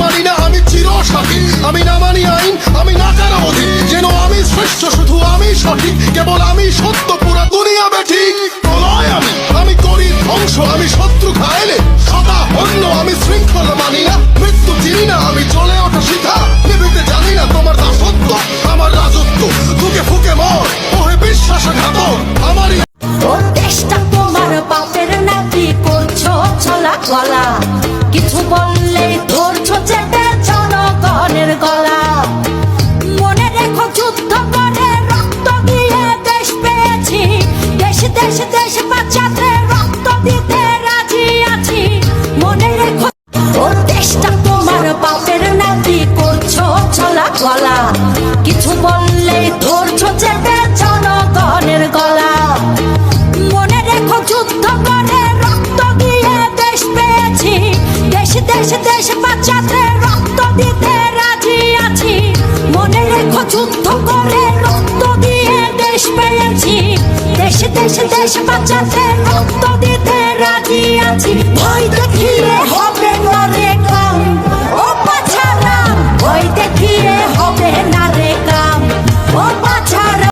মানি না আমি চিরসাথী, আমি না মানি আইন, আমি না কারো অধীন। যেন আমি শ্রেষ্ঠ, শুধু আমি সঠিক, কেবল আমি সত্য, পুরা দুনিয়া বেঠিক। প্রলয় আমি করি ধ্বংস, আমি শত্রু ঘায়েলে সদা হন্য। আমি শৃঙ্খলা মানি না, মৃত্যু চিনি না, আমি চলে ওঠা শিখা। নিভিতে জানি না তোমার দাসত্ব, আমার রাজত্ব। ফুকে ফুকে মর ওহে বিশ্বাসঘাতক আমারই। ওর দেশটা তোমার বাপের নাতি, করছো ছলা গলা, কিছু বললেই ধরছো চেপে জনগণের গলা। মনে রেখো যুদ্ধ করে রক্ত দিয়ে দেশ পেয়েছি, দেশ দেশ দেশ বাঁচাতে রক্ত দিতে রাজি আছি। মনে রেখো ওর দেশটা তোমার বাপের নাতি, করছো ছলা গলা, কিছু বললেই ধরছো চেপে জনগণের গলা। মনে রেখো যুদ্ধ করে রক্ত দিয়ে দেশ পেয়েছি, দেশ দেশ দেশ বাঁচাতে রক্ত দিতে রাজি আছি। মনে রেখো যুদ্ধ করে রক্ত দিয়ে দেশ পেয়েছি, দেশ দেশ দেশ বাঁচাতে রক্ত দিতে রাজি আছি। ভয় দেখিয়ে